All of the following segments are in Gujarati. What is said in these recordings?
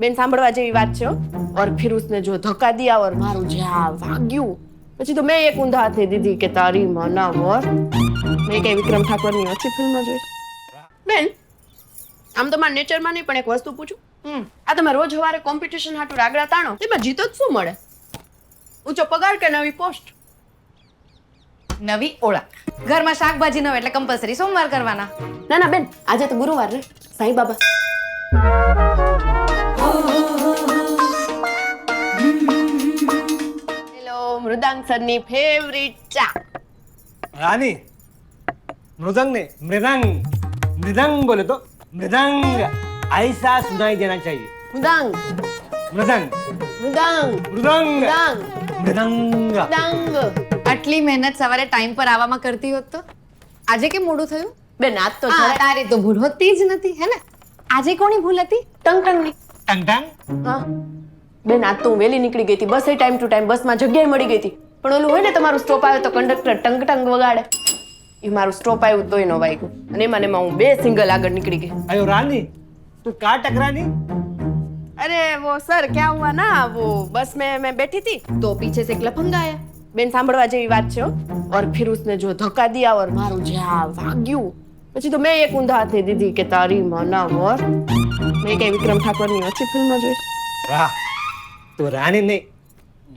બેન સાંભળવા જેવી વાત છે હો. और फिर उसने जो धक्का दिया और मारू જ્યાં વાગ્યું પછી તો મેં એક ઊંધા હાથે દીધી કે તારી માના મોર. મેં કઈ વિક્રમ ઠાકોરની ઓછી ફિલ્મ જોઈ બેન. આમ તો મારા નેચરમાં નહીં પણ એક વસ્તુ પૂછું. આ તમે રોજ સવારે કોમ્પિટિશન હાટુ રાગડા તાણો તેમાં જીતો જ શું મળે? ઊંચો પગાર કે નવી પોસ્ટ? નવી ઓળખ. ઘરમાં શાકભાજી ન હોય એટલે કમ્પલસરી સોમવાર કરવાના. ના ના બેન, આજે તો ગુરુવાર રે, સાંઈ બાબા. હેલો, મૃદાંગ સરની ફેવરિટ ચા. रानी मृदंग ने मृदंग मृदंग बोले तो मृदंग ऐसा सुनाई देना चाहिए. મૃદાંગ मृदंग મૃદાંગ मृदंग મૃદાંગ मृदंग. મૃદાંગ. આટલી મહેનત સવારે ટાઈમ પર આવવામાં કરતી હોત તો આજે કેમ મોડું થયું? બેન આજ તો તારી તો ભૂલ હોતી જ નથી હે ને. આજે કોની ભૂલ હતી? ટંકટંગની. टंग टंग. હા બેન, આજ તો હું વહેલી નીકળી ગઈ હતી. બસે ટાઈમ ટુ ટાઈમ બસમાં જગ્યાએ મળી ગઈ હતી. પણ ઓલું હોય ને તમારું સ્ટોપ આવે તો કંડક્ટર ટંગ ટંગ વગાડે. એ મારું સ્ટોપ આવ્યું તોય ન વાગ્યું અને એમાં ને એમાં હું 2 સિંગલ આગળ નીકળી ગઈ. अयो रानी तू का टकरानी? अरे वो सर क्या हुआ ना, वो बस में मैं बैठी थी तो पीछे से एक लफंगा आया. બેન સાંભળવા જેવી વાત છે હો. और फिर उसने जो धक्का दिया और मारू જ્યાં વાગ્યું પછી તો મેં એક ઊંધા હાથે દીધી કે તારી માના મોર. મેં કઈ વિક્રમ ઠાકોરની ઓછી ફિલ્મ જોઈ? वाह तू रानी नहीं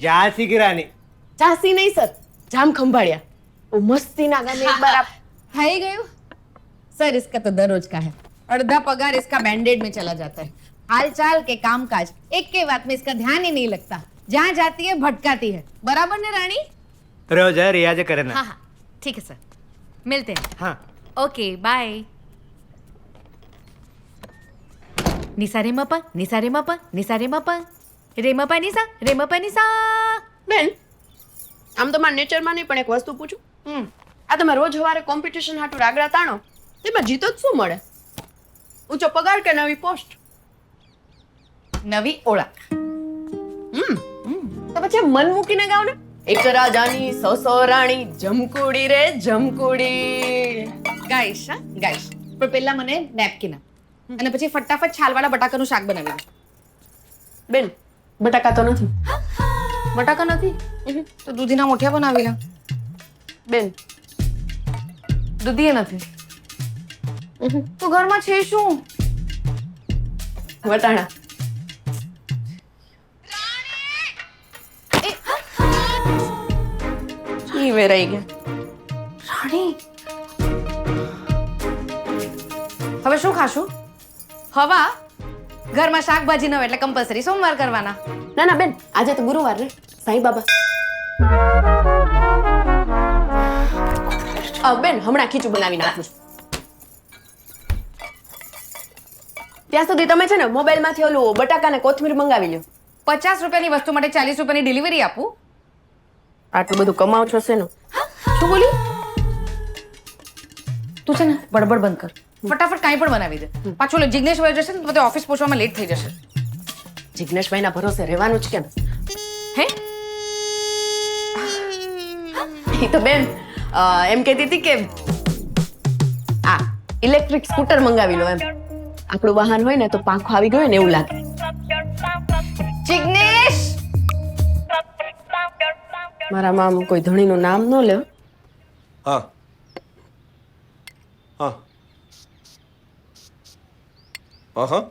झांसी की रानी. ઝાંસી નહીં સર, જામ ખંભાળિયા. वो મસ્તીના ગાને એક બાર આપ. થઈ ગયું सर. इसका तो दररोज का है. आधा पगार इसका बैंडेड में चला जाता है. हाल चाल के काम काज एक के बात में इसका ध्यान ही नहीं लगता. जहाँ जाती है भटकाती है. बराबर ने रानी? रोज है रियाज करे ना. हाँ हाँ ठीक है सर, मिलते हैं. हाँ ओके बाय. निसा रे मपा निसा रे मपा निसा रे मपा रे मपा निसा रे मपा निसा. બેન આમ તો મારા નેચરમાં નહીં પણ એક વસ્તુ પૂછું. આ તમે રોજ સવારે કોમ્પિટિશન હાટુ રાગડા તાણો તેમાં જીતો જ શું મળે? ઊંચો પગાર કે નવી પોસ્ટ? નવી ઓળખ. તો પછી મન મૂકીને ગાવ ને. એક રાજાની 100 રાણી જમકુડી રે જમકુડી. ગાઈશ હા ગાઈશ. પણ પહેલા મને નેપકિન આપ અને પછી ફટાફટ છાલવાળા બટાકાનું શાક બનાવી દે. બેન બટાકા તો નથી. બટાકા નથી તો દૂધીના મોઠિયા બનાવી લે. બેન દૂધીએ નથી તો ઘરમાં છે શું? વટાણા. ઈ વેરાઈ ગયા. રાણી હવે શું ખાશું? હવા. ઘરમાં શાકભાજી ન હોય એટલે કમ્પલસરી સોમવાર કરવાના. ના ના બેન, આજે તો ગુરુવાર રે, સાંઈ બાબા. બેન હમણાં ખીચું બનાવી નાખું છું. ત્યાં સુધી તમે છે ને મોબાઈલમાંથી ઓલું બટાકા ને કોથમીર મંગાવી લ્યો. 50 રૂપિયાની વસ્તુ માટે 40 રૂપિયાની ડિલિવરી આપું? આટલું બધું કમાવ છો શેનું? શું બોલી? તું છે ને બડબડ બંધ કર. ફટાફટ કાંઈ પણ બનાવી દે. પાછું જિગ્નેશ વયો જશે ને તો તે ઓફિસ પહોંચવામાં લેટ થઈ જશે. જિગ્નેશભાઈના ભરોસે રહેવાનું જ કેમ? હે એ તો બેન એમ કહેતી હતી કે આ ઇલેક્ટ્રિક સ્કૂટર મંગાવી લો એમ. આપણું વાહન હોય ને તો પાંખો આવી ગયો ને એવું લાગે. જિગ્નેશ મારામાં આમ કોઈ ધણીનું નામ ન લ્યો. हाँ हाँ हाँ हाँ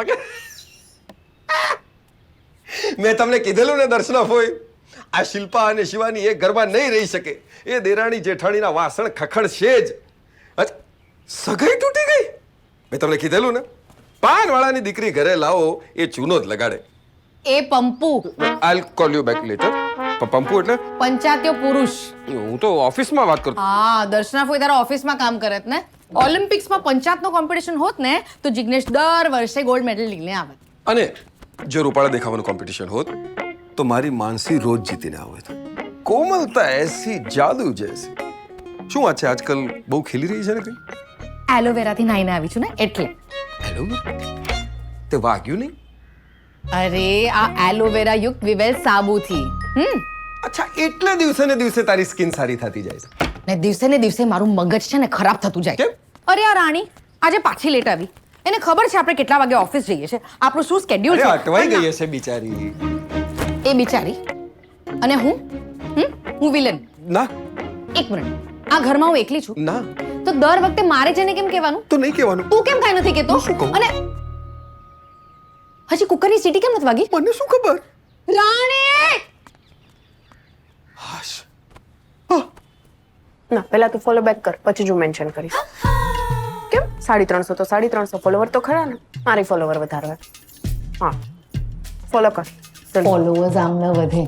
ओके મેં તમને કીધેલું ને દર્શના ફોઈ, આ શિલ્પા અને શિવાની એક ઘરમાં નહીં રહી શકે. એ દેરાણી જેઠાણીના વાસણ ખખડશે જ. અચ્છા, સગાઈ તૂટી ગઈ? મેં તમને કીધેલું ને, પાનવાળાની દીકરી ઘરે લાવો એ ચૂનો જ લગાડે. એ પંપુ I'll call you back later. પંપુ એટલે પંચાયતીયો પુરુષ. હું તો ઓફિસમાં વાત કરતો. હા દર્શના ફોઈ તારા ઓફિસમાં કામ કરત ને. ઓલિમ્પિક્સમાં પંચાયતનો કોમ્પિટિશન હોત ને તો જિગ્નેશ દર વર્ષે ગોલ્ડ મેડલ લઈને આવત. અને જો રૂપાળા દેખાવાનું કોમ્પિટિશન હોત તો મારી માનસી રોજ જીતીને આવત. કોમલતા એસી જાદુ જૈસી. શું વાત છે, આજકાલ બહુ ખીલી રહી છે ને કઈ? એલોવેરાથી નાઈને આવી છું ને એટલે. હેલો, તે વાગ્યું નહીં? અરે આ એલોવેરા યુક્ત વિવેલ સાબુથી. અચ્છા, એટલે દિવસે ને દિવસે તારી સ્કિન સારી થતી જાય છે ને દિવસે મારું મગજ છે ને ખરાબ થતું જાય. કેમ? અરે આ રાણી આજે પાછી લેટ આવી. એને ખબર છે આપણે કેટલા વાગે ઓફિસ જઈએ છે, આપણું શું સ્કેડ્યુલ અરે છે. અટવાઈ ગઈ હશે બિચારી. એ બિચારી અને હું વિલન. ના એક મિનિટ, આ ઘરમાં હું એકલી છું ના તો દર વખતે મારે જઈને કેમ કહેવાનું? તો નહીં કહેવાનું. તું કેમ કાંઈ નથી કહેતો? શું કહું? અને હજી કુકરની સીટી કેમ નથી વાગી? મને શું ખબર? રાણી! હાશ. ના પહેલા તું ફોલો બેક કર, પછી જ હું મેન્શન કરીશ. કેમ 350 તો 350 ફોલોવર તો ખરા ને, મારી ફોલોવર વધારવા. હા ફોલો કર. જલ્દી. ફોલોવર્સ આમ ન વધે.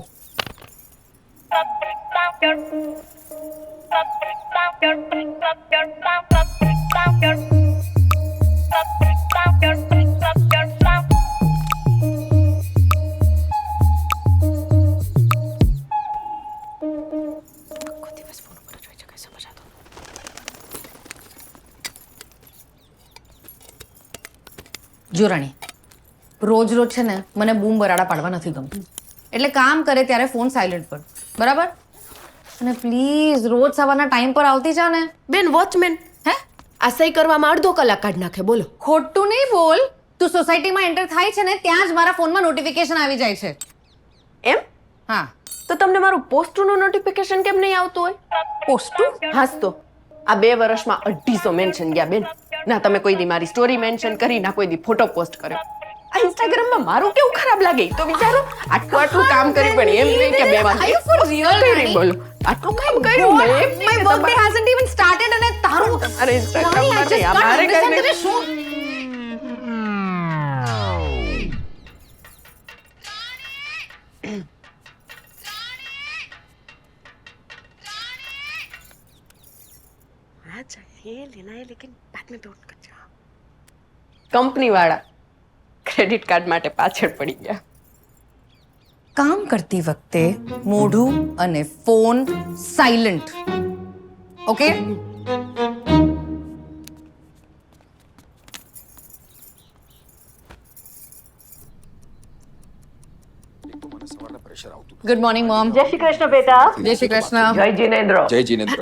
આખો દિવસ ફોન પર જ હોય છે, કઈ સમજાતો જો રાણી, રોજ રોજ છે ને મને બૂમ બરાડા પાડવા નથી ગમતું. એટલે કામ કરે ત્યારે ફોન સાયલેન્ટ પર, બરાબર? અને પ્લીઝ રોજ સવારના ટાઈમ પર આવતી જા ને. બેન વોચમેન હે? આ સહી કરવામાં અડધો કલાક કાઢ નાખે. બોલો. ખોટું નહીં બોલ. તું સોસાયટીમાં એન્ટર થાય છે ને ત્યાં જ મારા ફોનમાં નોટિફિકેશન આવી જાય છે. એમ હા. તો તમને મારું પોસ્ટનું નોટિફિકેશન કેમ નહીં આવતું હોય? પોસ્ટું? હાસ તો આ 2 વર્ષમાં 250 મેન્શન ગયા બેન. ના તમે કોઈ દી મારી સ્ટોરી મેન્શન કરી, ના કોઈ દી ફોટો પોસ્ટ કર્યો. આ ઇન્સ્ટાગ્રામમાં મારું કેવું ખરાબ લાગે તો વિચારો. આટલું કામ કરી પણ એમ નહીં કે 2 વાર Are you for real, રાણી? બોલો. આટલું કામ કર્યું મેં. એમ My નહીં કે birthday hasn't even started અને તારું અરે Instagram રાણી, I માં just નહીં, આ can't મારે understand કઈ તને શું? કંપની વાળા ક્રેડિટ કાર્ડ માટે પાછળ પડી ગયા. કામ કરતી વખતે મોઢું અને phone silent. Okay? Good morning mom. જય શ્રી કૃષ્ણ બેટા. જય શ્રી કૃષ્ણ. જય જીનેન્દ્ર. જય જીનેન્દ્ર.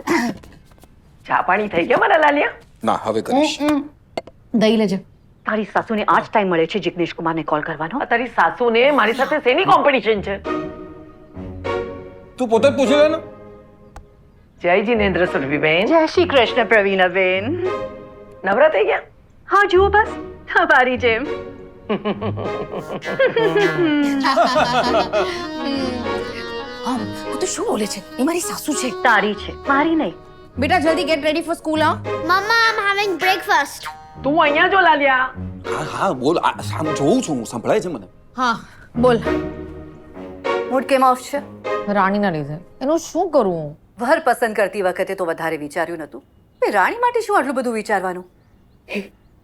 ચા પાણી થઈ ગયા મારા લાલિયા? ના હવે કરીશ. દઈ લેજે. તારી સાસુને આ જ ટાઈમ મળે છે જિગ્નેશ કુમારને કોલ કરવાનો? આ તારી સાસુને મારી સાથે શેની કોમ્પિટિશન છે? તું પોતે જ પૂછી લે ને. જય જીનેન્દ્ર સુરભીબેન. જય શ્રી કૃષ્ણ પ્રવીણાબેન. નવરા થઈ ગયા? હા જુઓ બસ તમારી જેમ. હું તો શું બોલે છે? એ મારી સાસુ છે. તારી છે મારી નહીં. બેટા જલ્દી gate ready for school. Mama, I'm having breakfast. તું અહીંયા જો લાલિયા. હા હા બોલ સામ જોઉં છું હું, સંભળાય છે મને. હા બોલ. મૂડ કેમ ઓફ છે? રાણીના લીધે. એનું શું કરું? વર પસંદ કરતી વખતે તો વધારે વિચાર્યું નતું. એ રાણી માટે શું આટલું બધું વિચારવાનું?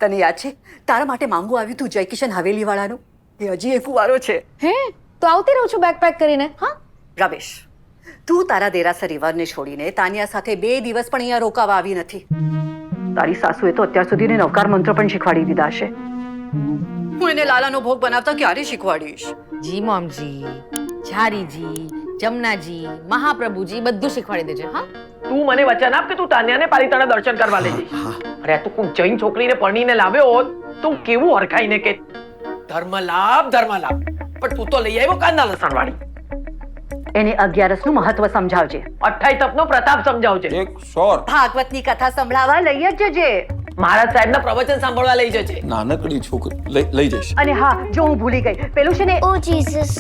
તને યાદ છે તારા માટે માંગુ આવ્યું તું જયકિશન હવેલી વાળાનું? એ હજી એક કુંવારો છે. હે? તો આવતી રહું છું બેગ પેક કરીને. હા? રમેશ, તું તારા દેરાસર રિવરને છોડીને તાનિયા સાથે 2 દિવસ પણ અહીંયા રોકાવા આવી નથી. તારી સાસુએ તો અત્યાર સુધી નવકાર મંત્ર પણ શીખવાડી દીધા છે. હું એને લાલાનો ભોગ બનાવતા ક્યારે શીખવાડીશ? જી મોમજી, ઝારીજી, જમનાજી, મહાપ્રભુજી બધું શીખવાડી દેજે. હા? તું મને વચન આપ કે તું તાન્યાને પાલિતાણા દર્શન કરવા લઈ જઈશ. અરે તું કોઈ જૈન છોકરીને પરણીને લાવ્યો હોત તો કેવું હરખાઈને કે ધર્મ લાભ પણ તું તો લઈ આવ્યો કાંદા લસણ વાળી. એને 11 નું મહત્વ સમજાવજે. 28 તપનો પ્રતાપ સમજાવજે. 100 ભાગવતની કથા સંભળાવવા લઈ જ જજે. મહારાજ સાહેબના પ્રવચન સાંભળવા લઈ જજે. નાનકડી છોકરી લઈ જઈશ. અને હા, જો હું ભૂલી ગઈ, પેલું છે ને Oh, Jesus.